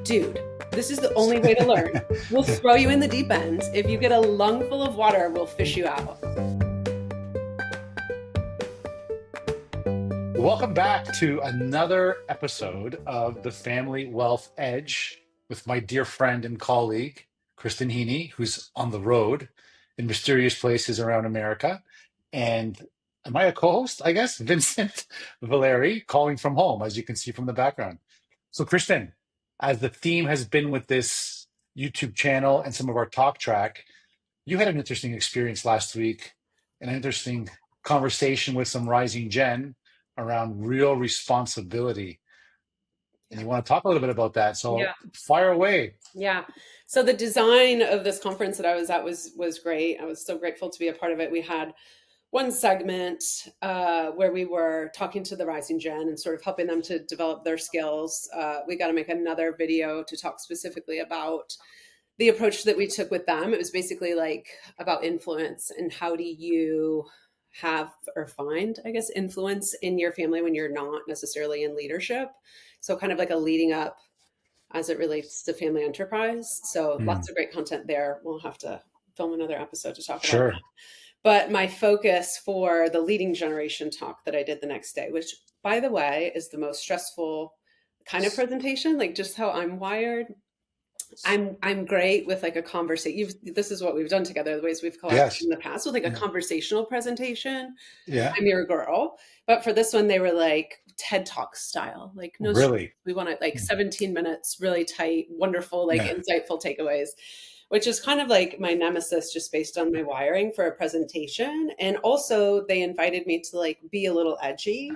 dude, this is the only way to learn. We'll throw you in the deep end. If you get a lung full of water, we'll fish you out. Welcome back to another episode of the Family Wealth Edge with my dear friend and colleague, Kristin Heaney, who's on the road in mysterious places around America. And am I a co-host? I guess Vincent Valeri calling from home, as you can see from the background. So, Kristin, as the theme has been with this YouTube channel and some of our talk track, you had an interesting experience last week, an interesting conversation with some rising gen around real responsibility. And you want to talk a little bit about that. So Yeah. fire away. Yeah. So the design of this conference that I was at was great. I was so grateful to be a part of it. We had one segment where we were talking to the rising gen and sort of helping them to develop their skills. We got to make another video to talk specifically about the approach that we took with them. It was basically like about influence and how do you have or find, I guess, influence in your family when you're not necessarily in leadership. So kind of like a leading up as it relates to family enterprise. So lots of great content there. We'll have to film another episode to talk about Sure. that. But my focus for the leading generation talk that I did the next day, which by the way, is the most stressful kind of presentation, like just how I'm wired. I'm great with like a conversation. This is what we've done together, the ways we've collaborated in the past with like a conversational presentation. Yeah. I'm your girl. But for this one, they were like TED Talk style, like no, Really? we want it like 17 minutes, really tight, wonderful, like insightful takeaways, which is kind of like my nemesis just based on my wiring for a presentation. And also they invited me to like be a little edgy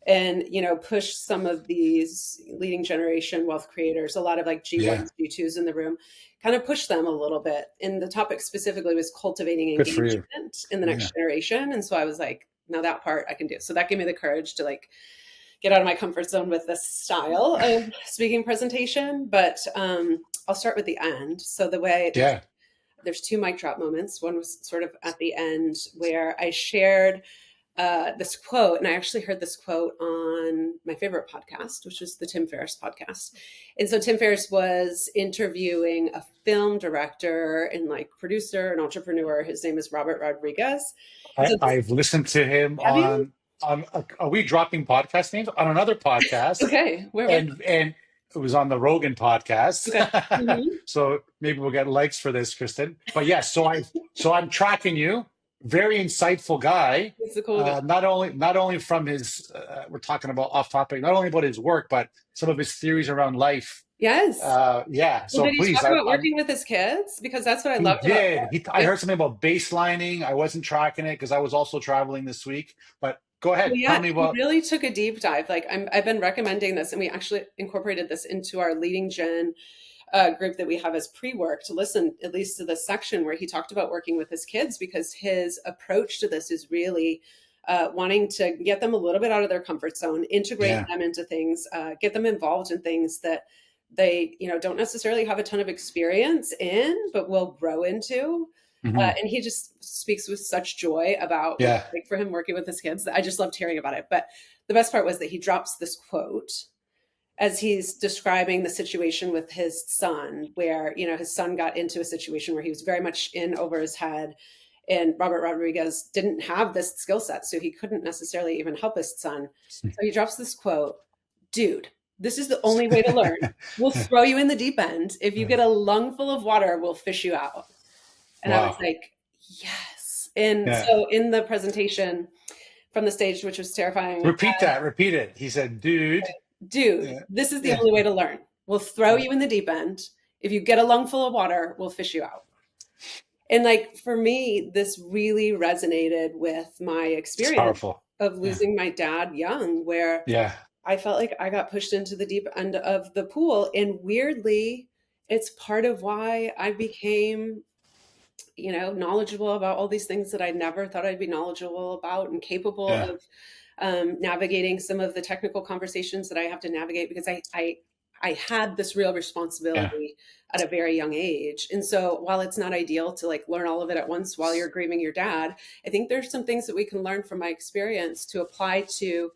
and, you know, push some of these leading generation wealth creators, a lot of like G1s, G2s in the room, kind of push them a little bit. And the topic specifically was cultivating engagement in the next generation. And so I was like, now that part I can do. So that gave me the courage to like get out of my comfort zone with this style of speaking presentation. But I'll start with the end. So the way there's two mic drop moments. One was sort of at the end where I shared this quote, and I actually heard this quote on my favorite podcast, which was the Tim Ferriss podcast. And so Tim Ferriss was interviewing a film director and like producer and entrepreneur. His name is Robert Rodriguez. I've listened to him on are we dropping podcast names? On another podcast. Okay. And it was on the Rogan podcast. Okay. So maybe we'll get likes for this, Kristin. But yes, so I'm tracking you. Very insightful guy. Cool not only from his we're talking about off topic, not only about his work, but some of his theories around life. Yes. Yeah. So did please he talk about working with his kids? Because that's what I loved about it. I heard something about baselining. I wasn't tracking it because I was also traveling this week. But go ahead. Tell me about. He really took a deep dive. Like I've been recommending this, and we actually incorporated this into our leading gen group that we have as pre-work to listen at least to the section where he talked about working with his kids, because his approach to this is really wanting to get them a little bit out of their comfort zone, integrate them into things, get them involved in things that they, you know, don't necessarily have a ton of experience in, but will grow into. And he just speaks with such joy about like for him working with his kids. I just loved hearing about it. But the best part was that he drops this quote as he's describing the situation with his son, where, you know, his son got into a situation where he was very much in over his head, and Robert Rodriguez didn't have this skill set, so he couldn't necessarily even help his son. So he drops this quote, dude, this is the only way to learn. We'll throw you in the deep end. If you get a lung full of water, we'll fish you out. And I was like, yes. And so in the presentation from the stage, which was terrifying. Repeat it. He said, dude, this is the only way to learn. We'll throw you in the deep end. If you get a lung full of water, we'll fish you out. And like, for me, this really resonated with my experience of losing my dad young, where I felt like I got pushed into the deep end of the pool. And weirdly, it's part of why I became, you know, knowledgeable about all these things that I never thought I'd be knowledgeable about, and capable of navigating some of the technical conversations that I have to navigate, because I had this real responsibility at a very young age. And so while it's not ideal to like learn all of it at once while you're grieving your dad, I think there's some things that we can learn from my experience to apply to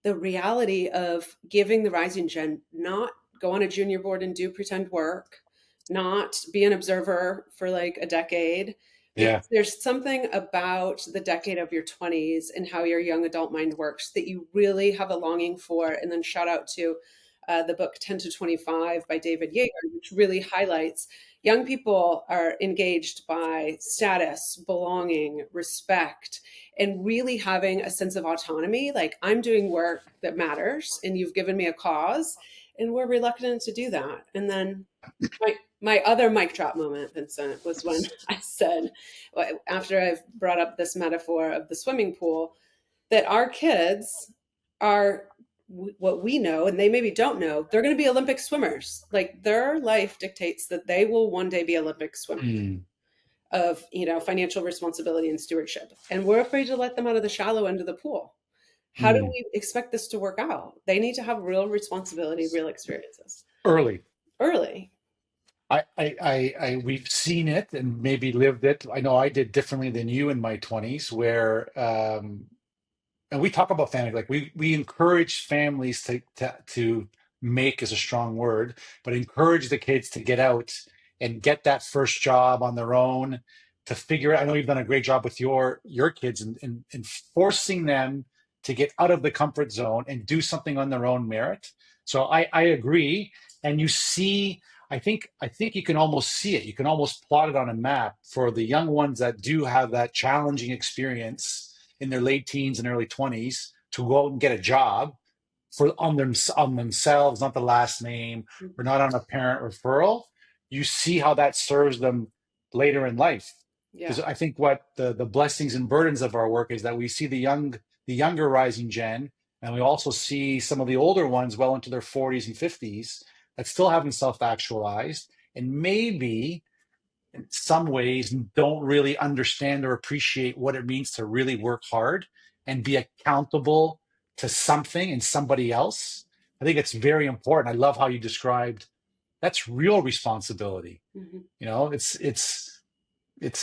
the reality of giving the rising gen not go on a junior board and do pretend work, not be an observer for like a decade. Yeah. Because there's something about the decade of your 20s and how your young adult mind works that you really have a longing for. And then shout out to the book 10 to 25 by David Yeager, which really highlights young people are engaged by status, belonging, respect, and really having a sense of autonomy. Like, I'm doing work that matters and you've given me a cause, and we're reluctant to do that. And then my other mic drop moment, Vincent, was when I said, after I've brought up this metaphor of the swimming pool, that our kids are what we know, and they maybe don't know, they're going to be Olympic swimmers. Like, their life dictates that they will one day be Olympic swimmers Mm, of, financial responsibility and stewardship. And we're afraid to let them out of the shallow end of the pool. How do mm. we expect this to work out? They need to have real responsibility, real experiences Early. early. We've seen it and maybe lived it. I know I did differently than you in my 20s, where and we talk about family, like we encourage families to make is a strong word, but encourage the kids to get out and get that first job on their own, to figure out. I know you've done a great job with your kids and forcing them to get out of the comfort zone and do something on their own merit. So I agree. And you see, I think you can almost see it. You can almost plot it on a map for the young ones that do have that challenging experience in their late teens and early 20s to go out and get a job for on themselves, not the last name, or not on a parent referral. You see how that serves them later in life. Yeah. Because I think what the blessings and burdens of our work is that we see the younger rising gen, and we also see some of the older ones well into their 40s and 50s that still haven't self-actualized, and maybe in some ways don't really understand or appreciate what it means to really work hard and be accountable to something and somebody else. I think it's very important. I love how you described that's real responsibility. Mhm.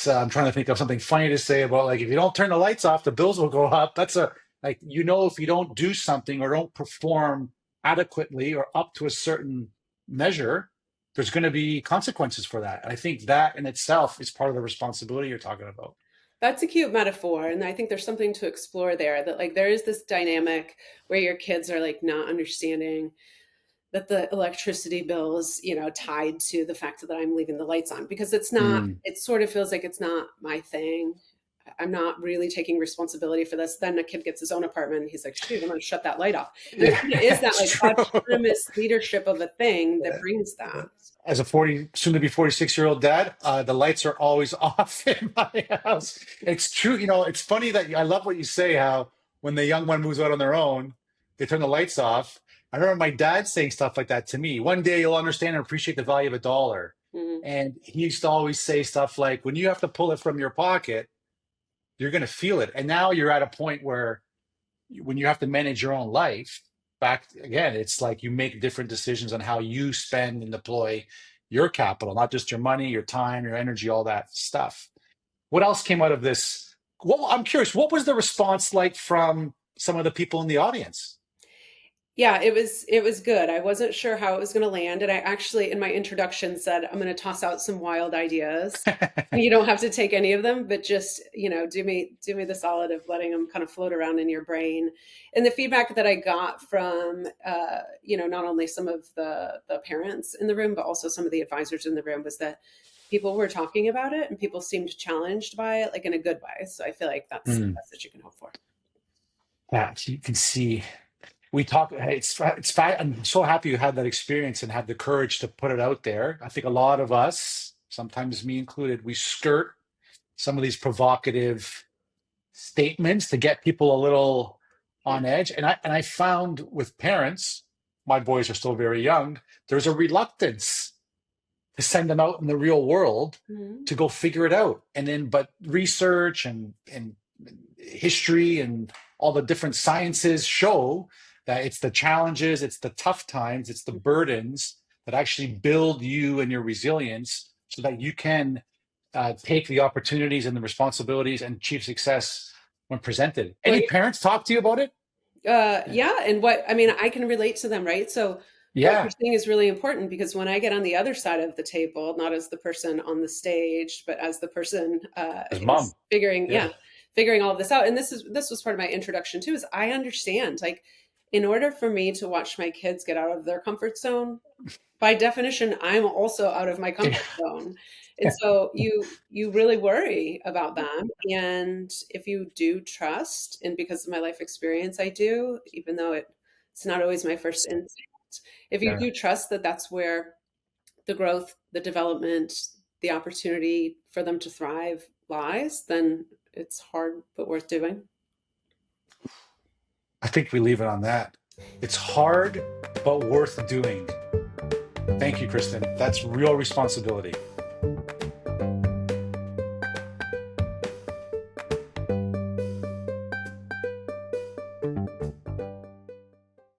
I'm trying to think of something funny to say about, like, if you don't turn the lights off, the bills will go up. That's a like, if you don't do something or don't perform adequately or up to a certain measure, there's going to be consequences for that. And I think that in itself is part of the responsibility you're talking about. That's a cute metaphor. And I think there's something to explore there, that like there is this dynamic where your kids are like not understanding that the electricity bill is, tied to the fact that I'm leaving the lights on, because it's not, Mm. it sort of feels like it's not my thing. I'm not really taking responsibility for this. Then the kid gets his own apartment and he's like, shoot, I'm going to shut that light off. And Yeah, it is that it's like true. autonomous leadership of a thing that brings that. As a 40, soon to be 46-year-old dad, the lights are always off in my house. It's true. It's funny that I love what you say, how when the young one moves out on their own, they turn the lights off. I remember my dad saying stuff like that to me. One day you'll understand and appreciate the value of a dollar. Mhm. And he used to always say stuff like, when you have to pull it from your pocket, you're going to feel it. And now you're at a point where when you have to manage your own life, back again, it's like you make different decisions on how you spend and deploy your capital, not just your money, your time, your energy, all that stuff. What else came out of this? Well, I'm curious, what was the response like from some of the people in the audience? Yeah, it was good. I wasn't sure how it was going to land, and I actually in my introduction said I'm going to toss out some wild ideas. You don't have to take any of them, but just, do me the solid of letting them kind of float around in your brain. And the feedback that I got from not only some of the parents in the room, but also some of the advisors in the room, was that people were talking about it and people seemed challenged by it, like in a good way. So I feel like that's the Mm, best that you can hope for. that you can see. We talk. I'm so happy you had that experience and had the courage to put it out there. I think a lot of us, sometimes me included, we skirt some of these provocative statements to get people a little Yeah. on edge. And I found with parents, my boys are still very young, there's a reluctance to send them out in the real world Mhm. to go figure it out. And then, but research and history and all the different sciences show that it's the challenges, it's the tough times, it's the burdens that actually build you and your resilience so that you can take the opportunities and the responsibilities and achieve success when presented. Well, Any parents talk to you about it? yeah, and what I mean, I can relate to them, right? So What you're Yeah, saying is really important because when I get on the other side of the table, not as the person on the stage, but as the person his who's mom. figuring, Yeah. yeah, figuring all of this out. And this was part of my introduction too, is I understand, like, in order for me to watch my kids get out of their comfort zone, by definition, I'm also out of my comfort zone. And so you really worry about them. And if you do trust, and because of my life experience, I do, even though it's not always my first instinct, if you Yeah. do trust that that's where the growth, the development, the opportunity for them to thrive lies, then it's hard but worth doing. I think we leave it on that. It's hard, but worth doing. Thank you, Kristen. That's real responsibility.